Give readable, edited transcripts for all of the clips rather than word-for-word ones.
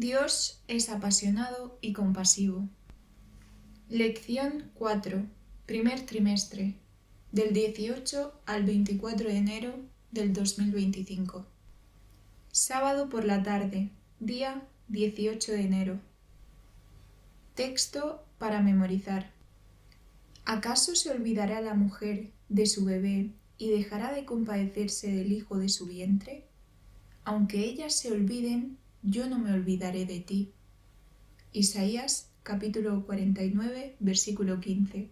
Dios es apasionado y compasivo. Lección 4. Primer trimestre. Del 18 al 24 de enero del 2025. Sábado por la tarde, día 18 de enero. Texto para memorizar. ¿Acaso se olvidará la mujer de su bebé y dejará de compadecerse del hijo de su vientre? Aunque ellas se olviden, yo no me olvidaré de ti. Isaías capítulo 49, versículo 15.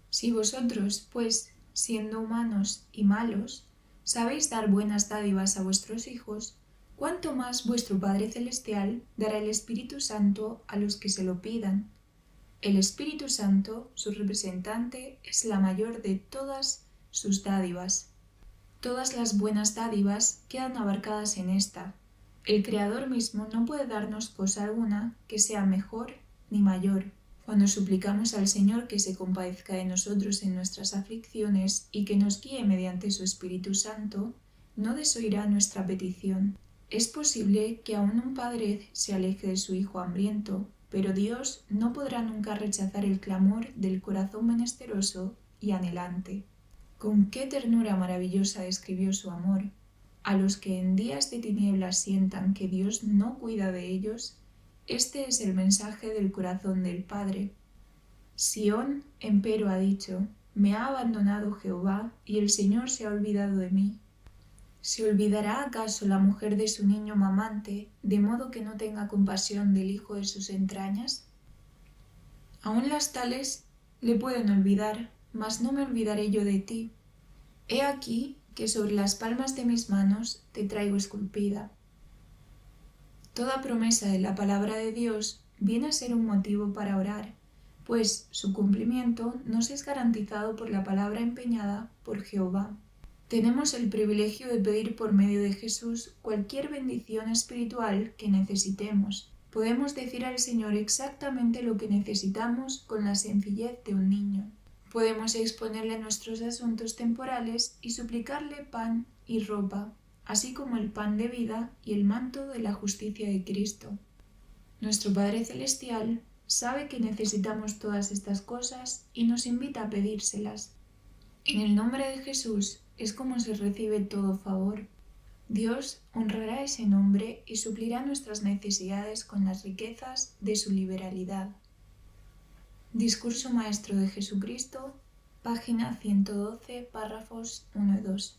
Si vosotros, pues, siendo humanos y malos, sabéis dar buenas dádivas a vuestros hijos, ¿cuánto más vuestro Padre Celestial dará el Espíritu Santo a los que se lo pidan? El Espíritu Santo, su representante, es la mayor de todas sus dádivas. Todas las buenas dádivas quedan abarcadas en esta. El Creador mismo no puede darnos cosa alguna que sea mejor ni mayor. Cuando suplicamos al Señor que se compadezca de nosotros en nuestras aflicciones y que nos guíe mediante su Espíritu Santo, no desoirá nuestra petición. Es posible que aún un padre se aleje de su hijo hambriento, pero Dios no podrá nunca rechazar el clamor del corazón menesteroso y anhelante. Con qué ternura maravillosa describió su amor. A los que en días de tinieblas sientan que Dios no cuida de ellos, este es el mensaje del corazón del Padre. Sión, empero, ha dicho: me ha abandonado Jehová, y el Señor se ha olvidado de mí. ¿Se olvidará acaso la mujer de su niño mamante, de modo que no tenga compasión del hijo de sus entrañas? Aún las tales le pueden olvidar, mas no me olvidaré yo de ti. He aquí que sobre las palmas de mis manos te traigo esculpida. Toda promesa de la palabra de Dios viene a ser un motivo para orar, pues su cumplimiento nos es garantizado por la palabra empeñada por Jehová. Tenemos el privilegio de pedir por medio de Jesús cualquier bendición espiritual que necesitemos. Podemos decir al Señor exactamente lo que necesitamos con la sencillez de un niño. Podemos exponerle nuestros asuntos temporales y suplicarle pan y ropa, así como el pan de vida y el manto de la justicia de Cristo. Nuestro Padre Celestial sabe que necesitamos todas estas cosas y nos invita a pedírselas. En el nombre de Jesús es como se recibe todo favor. Dios honrará ese nombre y suplirá nuestras necesidades con las riquezas de su liberalidad. Discurso Maestro de Jesucristo, página 112, párrafos 1 y 2.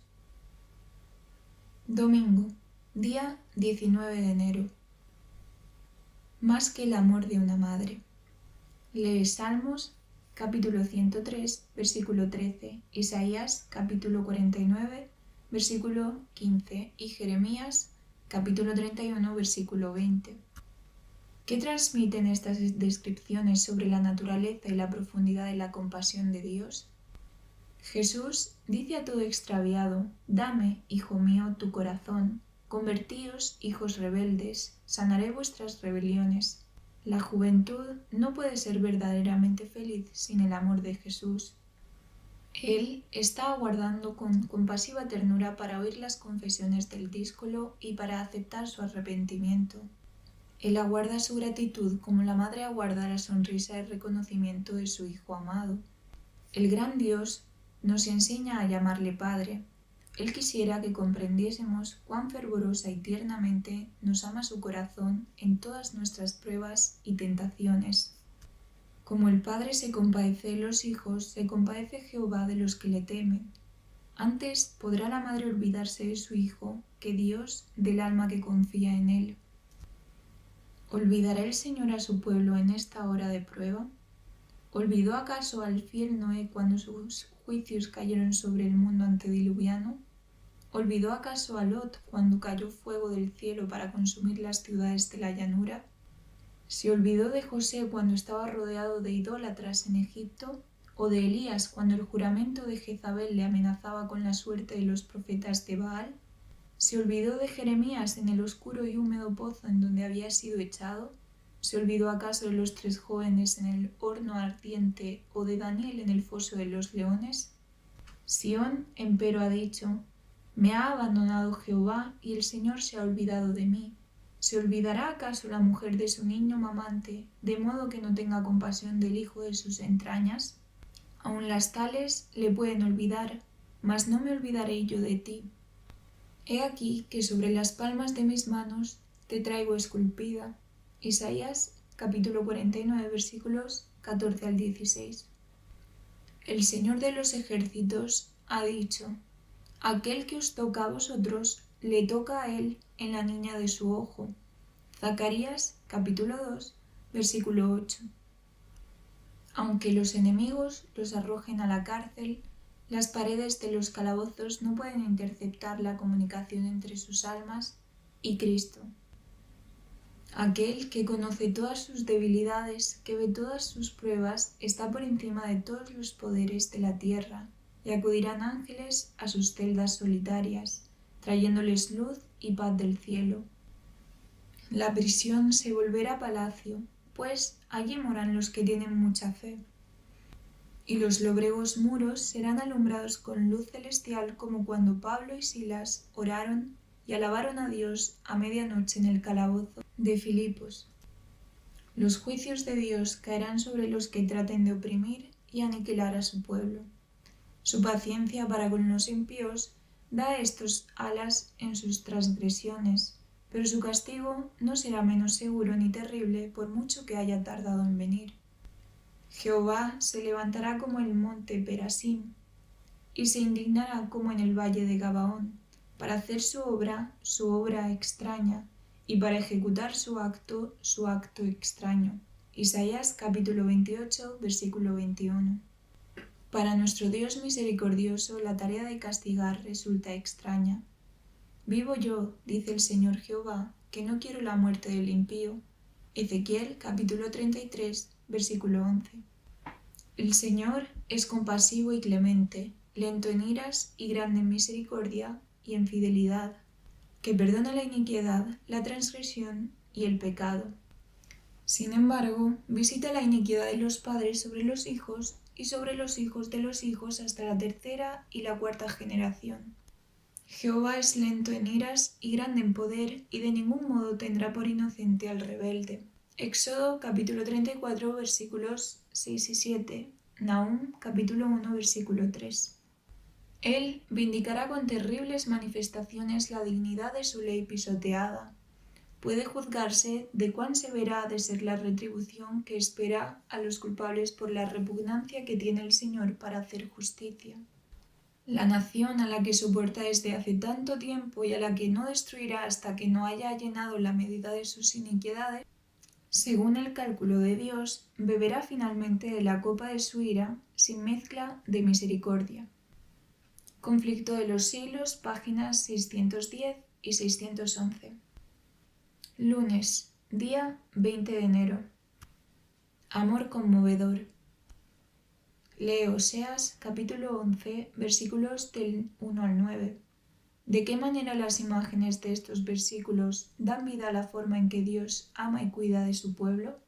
Domingo, día 19 de enero. Más que el amor de una madre. Lee Salmos, capítulo 103, versículo 13, Isaías, capítulo 49, versículo 15 y Jeremías, capítulo 31, versículo 20. ¿Qué transmiten estas descripciones sobre la naturaleza y la profundidad de la compasión de Dios? Jesús dice a todo extraviado: dame, hijo mío, tu corazón, convertíos, hijos rebeldes, sanaré vuestras rebeliones. La juventud no puede ser verdaderamente feliz sin el amor de Jesús. Él está aguardando con compasiva ternura para oír las confesiones del díscolo y para aceptar su arrepentimiento. Él aguarda su gratitud como la madre aguarda la sonrisa de reconocimiento de su hijo amado. El gran Dios nos enseña a llamarle Padre. Él quisiera que comprendiésemos cuán fervorosa y tiernamente nos ama su corazón en todas nuestras pruebas y tentaciones. Como el Padre se compadece de los hijos, se compadece Jehová de los que le temen. Antes podrá la madre olvidarse de su hijo que Dios del alma que confía en él. ¿Olvidará el Señor a su pueblo en esta hora de prueba? ¿Olvidó acaso al fiel Noé cuando sus juicios cayeron sobre el mundo antediluviano? ¿Olvidó acaso a Lot cuando cayó fuego del cielo para consumir las ciudades de la llanura? ¿Se olvidó de José cuando estaba rodeado de idólatras en Egipto? ¿O de Elías cuando el juramento de Jezabel le amenazaba con la suerte de los profetas de Baal? ¿Se olvidó de Jeremías en el oscuro y húmedo pozo en donde había sido echado? ¿Se olvidó acaso de los 3 jóvenes en el horno ardiente o de Daniel en el foso de los leones? Sión, empero, ha dicho: me ha abandonado Jehová y el Señor se ha olvidado de mí. ¿Se olvidará acaso la mujer de su niño mamante, de modo que no tenga compasión del hijo de sus entrañas? Aun las tales le pueden olvidar, mas no me olvidaré yo de ti. He aquí que sobre las palmas de mis manos te traigo esculpida. Isaías capítulo 49 versículos 14 al 16. El Señor de los ejércitos ha dicho: aquel que os toca a vosotros, le toca a él en la niña de su ojo. Zacarías capítulo 2 versículo 8. Aunque los enemigos los arrojen a la cárcel, las paredes de los calabozos no pueden interceptar la comunicación entre sus almas y Cristo. Aquel que conoce todas sus debilidades, que ve todas sus pruebas, está por encima de todos los poderes de la tierra, y acudirán ángeles a sus celdas solitarias, trayéndoles luz y paz del cielo. La prisión se volverá palacio, pues allí moran los que tienen mucha fe. Y los lóbregos muros serán alumbrados con luz celestial, como cuando Pablo y Silas oraron y alabaron a Dios a medianoche en el calabozo de Filipos. Los juicios de Dios caerán sobre los que traten de oprimir y aniquilar a su pueblo. Su paciencia para con los impíos da a estos alas en sus transgresiones, pero su castigo no será menos seguro ni terrible por mucho que haya tardado en venir. Jehová se levantará como el monte Perasim, y se indignará como en el valle de Gabaón, para hacer su obra extraña, y para ejecutar su acto extraño. Isaías capítulo 28, versículo 21. Para nuestro Dios misericordioso, la tarea de castigar resulta extraña. Vivo yo, dice el Señor Jehová, que no quiero la muerte del impío. Ezequiel capítulo 33, versículo 11. El Señor es compasivo y clemente, lento en iras y grande en misericordia y en fidelidad, que perdona la iniquidad, la transgresión y el pecado. Sin embargo, visita la iniquidad de los padres sobre los hijos y sobre los hijos de los hijos hasta la tercera y la cuarta generación. Jehová es lento en iras y grande en poder, y de ningún modo tendrá por inocente al rebelde. Éxodo capítulo 34 versículos 6 y 7. Nahum capítulo 1 versículo 3. Él vindicará con terribles manifestaciones la dignidad de su ley pisoteada. Puede juzgarse de cuán severa ha de ser la retribución que espera a los culpables por la repugnancia que tiene el Señor para hacer justicia. La nación a la que soporta desde hace tanto tiempo y a la que no destruirá hasta que no haya llenado la medida de sus iniquidades, según el cálculo de Dios, beberá finalmente de la copa de su ira sin mezcla de misericordia. Conflicto de los siglos, páginas 610 y 611. Lunes, día 20 de enero. Amor conmovedor. Lee Oseas capítulo 11, versículos del 1 al 9. ¿De qué manera las imágenes de estos versículos dan vida a la forma en que Dios ama y cuida de su pueblo?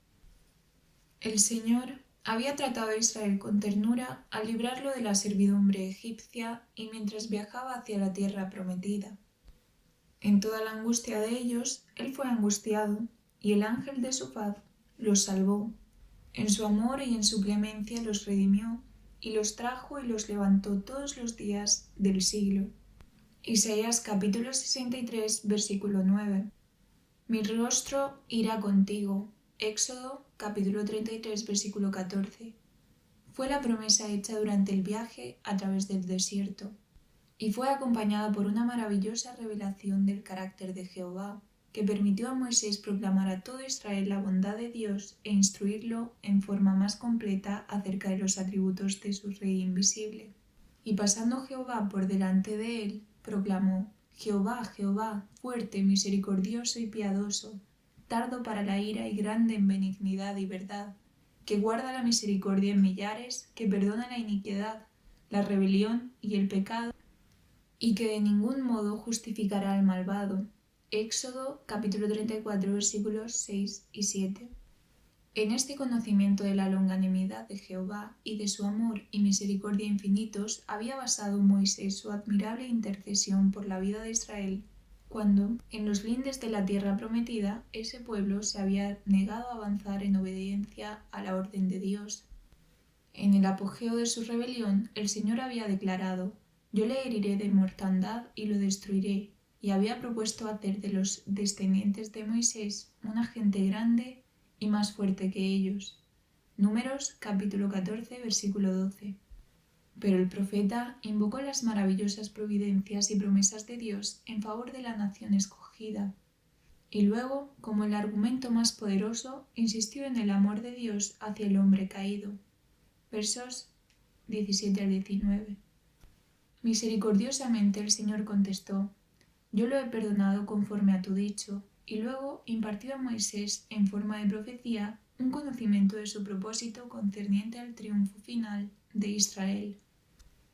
El Señor había tratado a Israel con ternura al librarlo de la servidumbre egipcia y mientras viajaba hacia la tierra prometida. En toda la angustia de ellos, Él fue angustiado, y el ángel de su paz los salvó. En su amor y en su clemencia los redimió, y los trajo y los levantó todos los días del siglo. Isaías capítulo 63, versículo 9. Mi rostro irá contigo. Éxodo capítulo 33, versículo 14. Fue la promesa hecha durante el viaje a través del desierto, y fue acompañada por una maravillosa revelación del carácter de Jehová, que permitió a Moisés proclamar a todo Israel la bondad de Dios e instruirlo en forma más completa acerca de los atributos de su Rey invisible. Y pasando Jehová por delante de él, proclamó: Jehová, Jehová, fuerte, misericordioso y piadoso, tardo para la ira y grande en benignidad y verdad, que guarda la misericordia en millares, que perdona la iniquidad, la rebelión y el pecado, y que de ningún modo justificará al malvado. Éxodo capítulo 34 versículos 6 y 7. En este conocimiento de la longanimidad de Jehová y de su amor y misericordia infinitos había basado Moisés su admirable intercesión por la vida de Israel cuando, en los lindes de la tierra prometida, ese pueblo se había negado a avanzar en obediencia a la orden de Dios. En el apogeo de su rebelión, el Señor había declarado: «Yo le heriré de mortandad y lo destruiré», y había propuesto hacer de los descendientes de Moisés una gente grande y más fuerte que ellos. Números capítulo 14, versículo 12. Pero el profeta invocó las maravillosas providencias y promesas de Dios en favor de la nación escogida. Y luego, como el argumento más poderoso, insistió en el amor de Dios hacia el hombre caído. Versos 17 al 19. Misericordiosamente el Señor contestó: «Yo lo he perdonado conforme a tu dicho», y luego impartió a Moisés, en forma de profecía, un conocimiento de su propósito concerniente al triunfo final de Israel.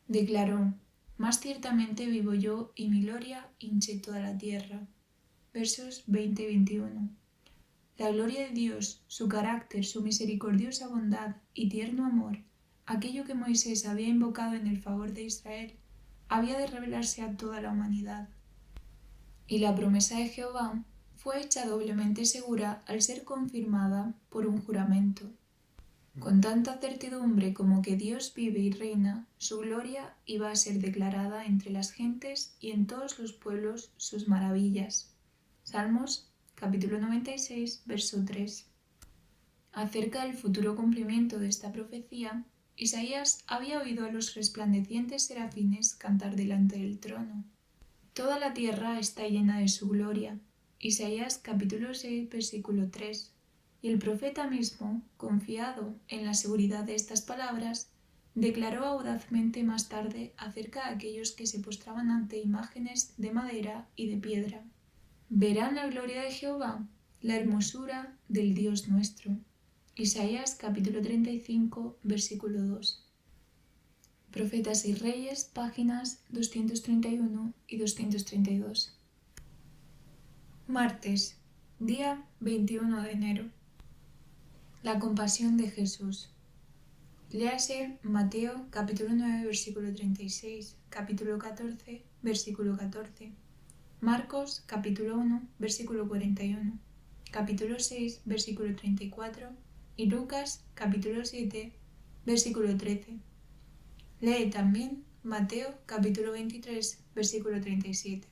Declaró: «Más ciertamente vivo yo, y mi gloria hinche toda la tierra». Versos 20 y 21. La gloria de Dios, su carácter, su misericordiosa bondad y tierno amor, aquello que Moisés había invocado en el favor de Israel, había de revelarse a toda la humanidad. Y la promesa de Jehová fue hecha doblemente segura al ser confirmada por un juramento. Con tanta certidumbre como que Dios vive y reina, su gloria iba a ser declarada entre las gentes y en todos los pueblos sus maravillas. Salmos capítulo 96, verso 3. Acerca del futuro cumplimiento de esta profecía, Isaías había oído a los resplandecientes serafines cantar delante del trono. Toda la tierra está llena de su gloria. Isaías capítulo 6, versículo 3. Y el profeta mismo, confiado en la seguridad de estas palabras, declaró audazmente más tarde acerca de aquellos que se postraban ante imágenes de madera y de piedra: «Verán la gloria de Jehová, la hermosura del Dios nuestro». Isaías capítulo 35, versículo 2. Profetas y Reyes, páginas 231 y 232. Martes, día 21 de enero. La compasión de Jesús. Léase Mateo capítulo 9, versículo 36, capítulo 14, versículo 14. Marcos capítulo 1, versículo 41, capítulo 6, versículo 34 y Lucas capítulo 7, versículo 13. Lee también Mateo capítulo 23, versículo 37.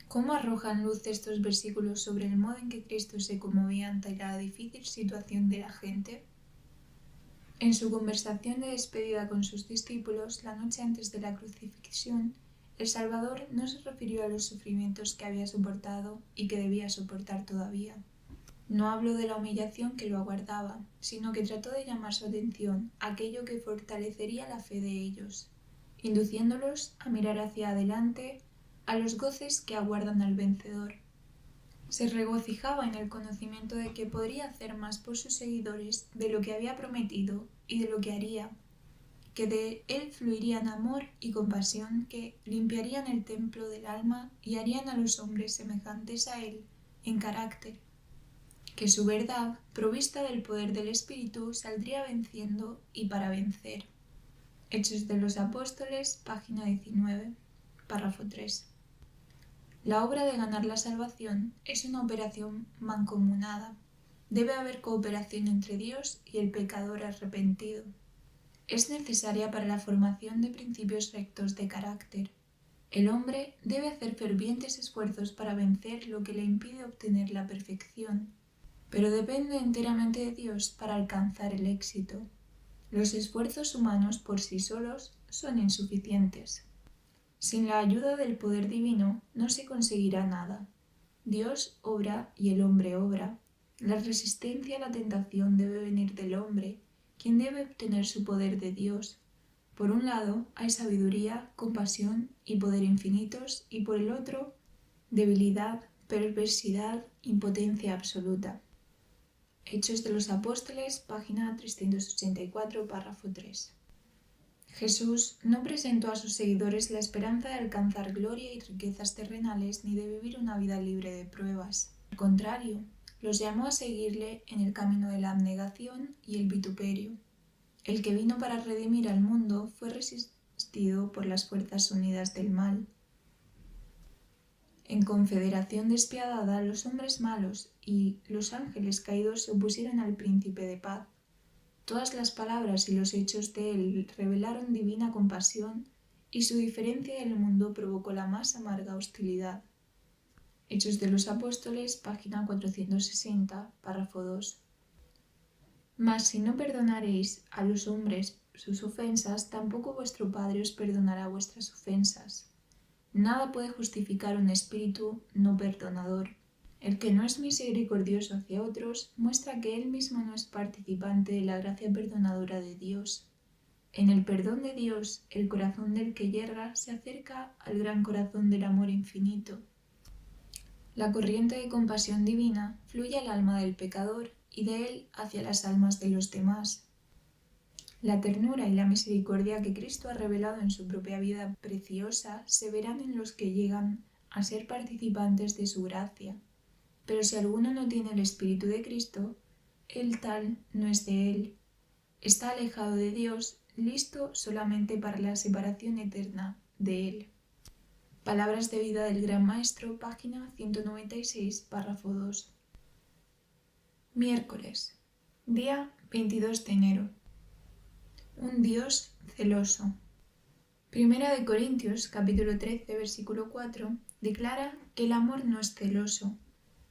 ¿Cómo arrojan luz estos versículos sobre el modo en que Cristo se conmovía ante la difícil situación de la gente? En su conversación de despedida con sus discípulos la noche antes de la crucifixión, el Salvador no se refirió a los sufrimientos que había soportado y que debía soportar todavía. No habló de la humillación que lo aguardaba, sino que trató de llamar su atención a aquello que fortalecería la fe de ellos, induciéndolos a mirar hacia adelante a los goces que aguardan al vencedor. Se regocijaba en el conocimiento de que podría hacer más por sus seguidores de lo que había prometido y de lo que haría, que de él fluirían amor y compasión que limpiarían el templo del alma y harían a los hombres semejantes a él en carácter, que su verdad, provista del poder del Espíritu, saldría venciendo y para vencer. Hechos de los Apóstoles, página 19, párrafo 3. La obra de ganar la salvación es una operación mancomunada. Debe haber cooperación entre Dios y el pecador arrepentido. Es necesaria para la formación de principios rectos de carácter. El hombre debe hacer fervientes esfuerzos para vencer lo que le impide obtener la perfección, pero depende enteramente de Dios para alcanzar el éxito. Los esfuerzos humanos por sí solos son insuficientes. Sin la ayuda del poder divino no se conseguirá nada. Dios obra y el hombre obra. La resistencia a la tentación debe venir del hombre, quien debe obtener su poder de Dios. Por un lado hay sabiduría, compasión y poder infinitos, y por el otro, debilidad, perversidad, impotencia absoluta. Hechos de los Apóstoles, página 384, párrafo 3. Jesús no presentó a sus seguidores la esperanza de alcanzar gloria y riquezas terrenales ni de vivir una vida libre de pruebas. Al contrario, los llamó a seguirle en el camino de la abnegación y el vituperio. El que vino para redimir al mundo fue resistido por las fuerzas unidas del mal. En confederación despiadada, los hombres malos y los ángeles caídos se opusieron al príncipe de paz. Todas las palabras y los hechos de él revelaron divina compasión, y su diferencia del mundo provocó la más amarga hostilidad. Hechos de los Apóstoles, página 460, párrafo 2. Mas si no perdonaréis a los hombres sus ofensas, tampoco vuestro Padre os perdonará vuestras ofensas. Nada puede justificar un espíritu no perdonador. El que no es misericordioso hacia otros muestra que él mismo no es participante de la gracia perdonadora de Dios. En el perdón de Dios, el corazón del que yerra se acerca al gran corazón del amor infinito. La corriente de compasión divina fluye al alma del pecador y de él hacia las almas de los demás. La ternura y la misericordia que Cristo ha revelado en su propia vida preciosa se verán en los que llegan a ser participantes de su gracia. Pero si alguno no tiene el Espíritu de Cristo, el tal no es de él. Está alejado de Dios, listo solamente para la separación eterna de él. Palabras de vida del Gran Maestro, página 196, párrafo 2. Miércoles, día 22 de enero. Un Dios celoso. Primera de Corintios, capítulo 13, versículo 4, declara que el amor no es celoso.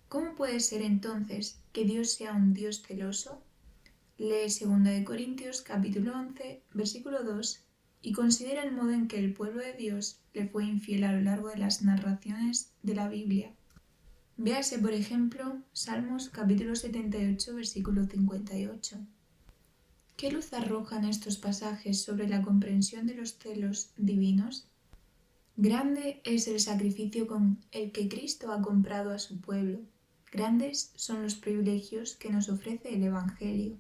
¿Cómo puede ser entonces que Dios sea un Dios celoso? Lee 2 de Corintios, capítulo 11, versículo 2, y considera el modo en que el pueblo de Dios le fue infiel a lo largo de las narraciones de la Biblia. Véase, por ejemplo, Salmos capítulo 78, versículo 58. ¿Qué luz arrojan estos pasajes sobre la comprensión de los celos divinos? Grande es el sacrificio con el que Cristo ha comprado a su pueblo. Grandes son los privilegios que nos ofrece el Evangelio.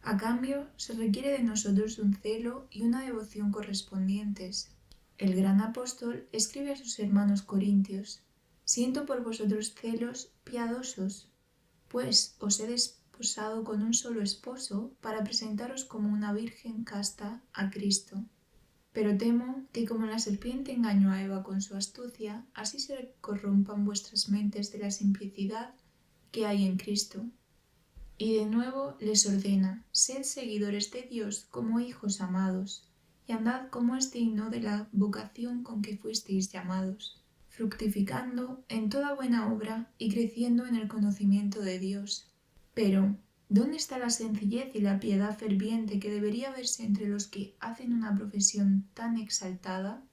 A cambio, se requiere de nosotros un celo y una devoción correspondientes. El gran apóstol escribe a sus hermanos corintios: «Siento por vosotros celos piadosos, pues os he desposado con un solo esposo para presentaros como una virgen casta a Cristo. Pero temo que como la serpiente engañó a Eva con su astucia, así se corrompan vuestras mentes de la simplicidad que hay en Cristo». Y de nuevo les ordena: «Sed seguidores de Dios como hijos amados, y andad como es digno de la vocación con que fuisteis llamados, fructificando en toda buena obra y creciendo en el conocimiento de Dios». Pero, ¿dónde está la sencillez y la piedad ferviente que debería verse entre los que hacen una profesión tan exaltada?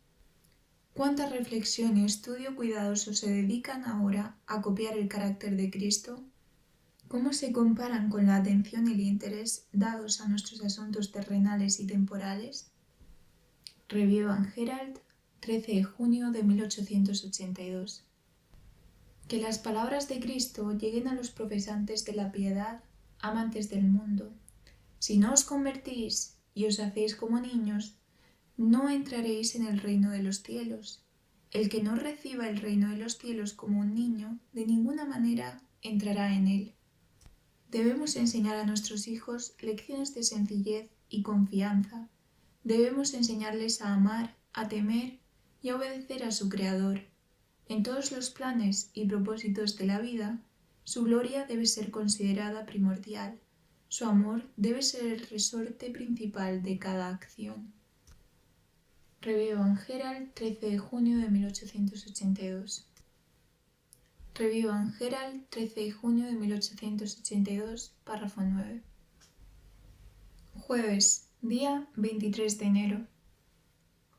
¿Cuánta reflexión y estudio cuidadoso se dedican ahora a copiar el carácter de Cristo? ¿Cómo se comparan con la atención y el interés dados a nuestros asuntos terrenales y temporales? Review and Herald, 13 de junio de 1882. Que las palabras de Cristo lleguen a los profesantes de la piedad, amantes del mundo. Si no os convertís y os hacéis como niños, no entraréis en el reino de los cielos. El que no reciba el reino de los cielos como un niño, de ninguna manera entrará en él. Debemos enseñar a nuestros hijos lecciones de sencillez y confianza. Debemos enseñarles a amar, a temer y a obedecer a su Creador. En todos los planes y propósitos de la vida, su gloria debe ser considerada primordial. Su amor debe ser el resorte principal de cada acción. Review and Herald, 13 de junio de 1882. Review and Herald, 13 de junio de 1882, párrafo 9. Jueves, día 23 de enero.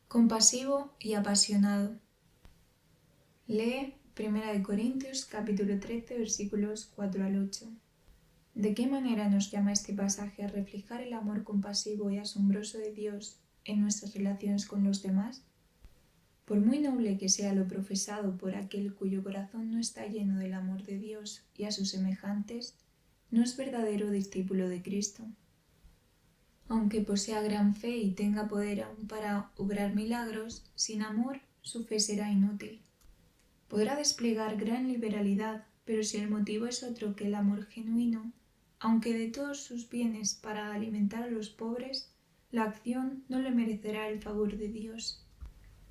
Compasivo y apasionado. Lee 1 de Corintios, capítulo 13, versículos 4 al 8. ¿De qué manera nos llama este pasaje a reflejar el amor compasivo y asombroso de Dios en nuestras relaciones con los demás? Por muy noble que sea lo profesado por aquel cuyo corazón no está lleno del amor de Dios y a sus semejantes, no es verdadero discípulo de Cristo. Aunque posea gran fe y tenga poder aún para obrar milagros, sin amor su fe será inútil. Podrá desplegar gran liberalidad, pero si el motivo es otro que el amor genuino, aunque de todos sus bienes para alimentar a los pobres, la acción no le merecerá el favor de Dios.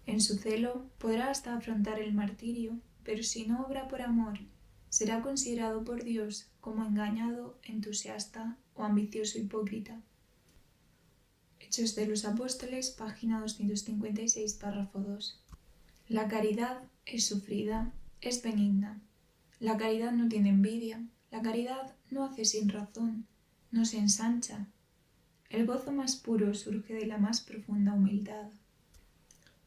En su celo podrá hasta afrontar el martirio, pero si no obra por amor, será considerado por Dios como engañado, entusiasta o ambicioso hipócrita. Hechos de los Apóstoles, página 256, párrafo 2. La caridad es sufrida, es benigna. La caridad no tiene envidia, la caridad no hace sin razón, no se ensancha. El gozo más puro surge de la más profunda humildad.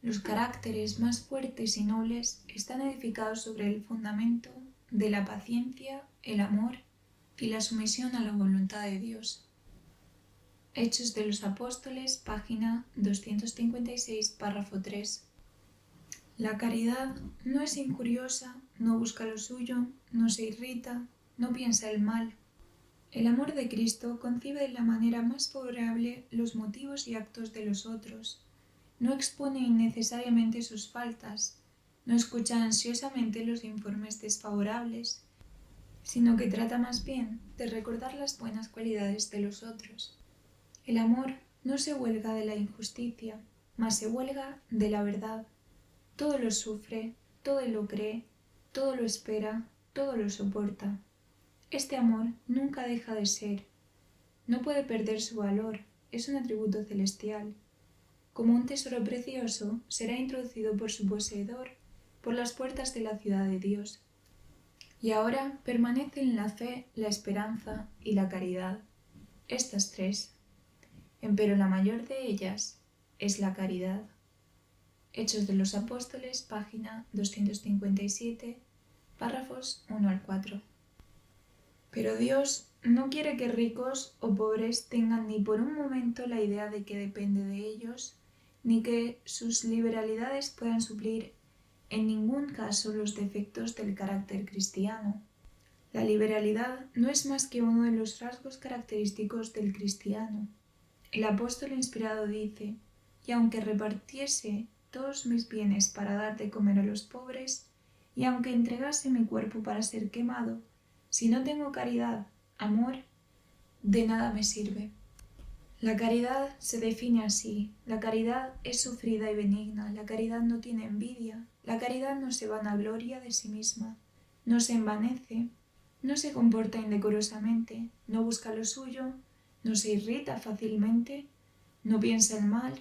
Los caracteres más fuertes y nobles están edificados sobre el fundamento de la paciencia, el amor y la sumisión a la voluntad de Dios. Hechos de los Apóstoles, página 256, párrafo 3. La caridad no es injuriosa, no busca lo suyo, no se irrita, no piensa el mal. El amor de Cristo concibe de la manera más favorable los motivos y actos de los otros. No expone innecesariamente sus faltas, no escucha ansiosamente los informes desfavorables, sino que trata más bien de recordar las buenas cualidades de los otros. El amor no se huelga de la injusticia, mas se huelga de la verdad. Todo lo sufre, todo lo cree, todo lo espera, todo lo soporta. Este amor nunca deja de ser. No puede perder su valor, es un atributo celestial. Como un tesoro precioso, será introducido por su poseedor por las puertas de la ciudad de Dios. Y ahora permanecen la fe, la esperanza y la caridad, estas tres. Empero la mayor de ellas es la caridad. Hechos de los Apóstoles, página 257, párrafos 1 al 4. Pero Dios no quiere que ricos o pobres tengan ni por un momento la idea de que depende de ellos, ni que sus liberalidades puedan suplir en ningún caso los defectos del carácter cristiano. La liberalidad no es más que uno de los rasgos característicos del cristiano. El apóstol inspirado dice: «Y aunque repartiese todos mis bienes para dar de comer a los pobres, y aunque entregase mi cuerpo para ser quemado, si no tengo caridad, amor, de nada me sirve». La caridad se define así: la caridad es sufrida y benigna, la caridad no tiene envidia, la caridad no se vanagloria de sí misma, no se envanece, no se comporta indecorosamente, no busca lo suyo, no se irrita fácilmente, no piensa el mal,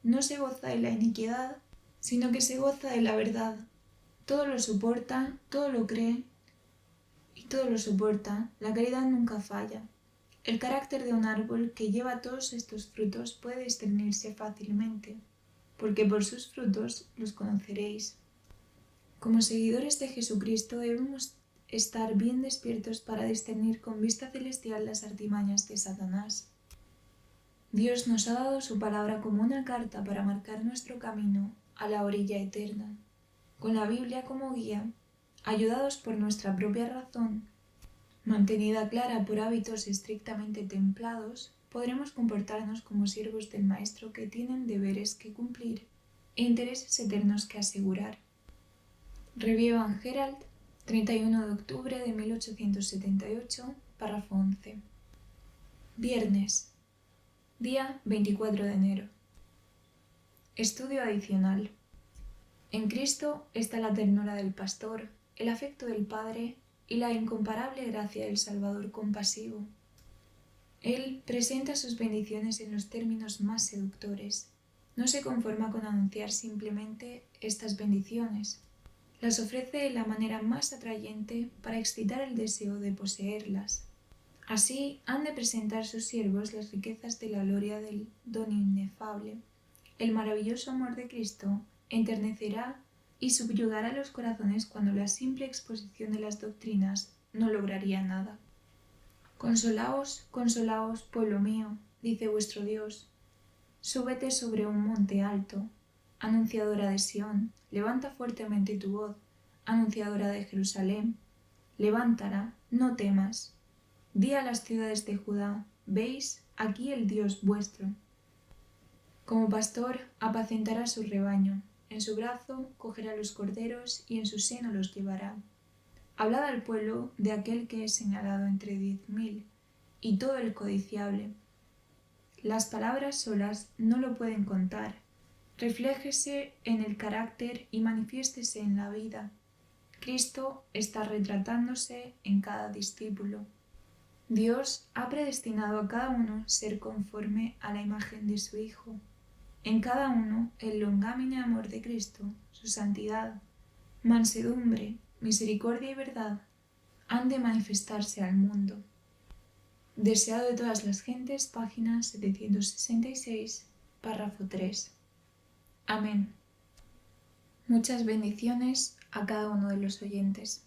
no se goza de la iniquidad, sino que se goza de la verdad. Todo lo soporta, todo lo cree y todo lo soporta. La caridad nunca falla. El carácter de un árbol que lleva todos estos frutos puede discernirse fácilmente, porque por sus frutos los conoceréis. Como seguidores de Jesucristo debemos estar bien despiertos para discernir con vista celestial las artimañas de Satanás. Dios nos ha dado su palabra como una carta para marcar nuestro camino a la orilla eterna. Con la Biblia como guía, ayudados por nuestra propia razón, mantenida clara por hábitos estrictamente templados, podremos comportarnos como siervos del Maestro que tienen deberes que cumplir e intereses eternos que asegurar. Review and Herald, 31 de octubre de 1878, párrafo 11. Viernes, día 24 de enero. Estudio adicional. En Cristo está la ternura del pastor, el afecto del Padre y la incomparable gracia del Salvador compasivo. Él presenta sus bendiciones en los términos más seductores. No se conforma con anunciar simplemente estas bendiciones. Las ofrece de la manera más atrayente para excitar el deseo de poseerlas. Así han de presentar sus siervos las riquezas de la gloria del don inefable. El maravilloso amor de Cristo enternecerá y subyugará los corazones cuando la simple exposición de las doctrinas no lograría nada. Consolaos, consolaos, pueblo mío, dice vuestro Dios. Súbete sobre un monte alto, anunciadora de Sión, levanta fuertemente tu voz, anunciadora de Jerusalén. Levántala, no temas. Di a las ciudades de Judá: veis, aquí el Dios vuestro. Como pastor apacentará su rebaño, en su brazo cogerá los corderos y en su seno los llevará. Hablad al pueblo de aquel que es señalado entre 10.000, y todo el codiciable. Las palabras solas no lo pueden contar. Refléjese en el carácter y manifiéstese en la vida. Cristo está retratándose en cada discípulo. Dios ha predestinado a cada uno ser conforme a la imagen de su Hijo. En cada uno el longámine amor de Cristo, su santidad, mansedumbre, misericordia y verdad han de manifestarse al mundo. Deseado de todas las gentes, página 766, párrafo 3. Amén. Muchas bendiciones a cada uno de los oyentes.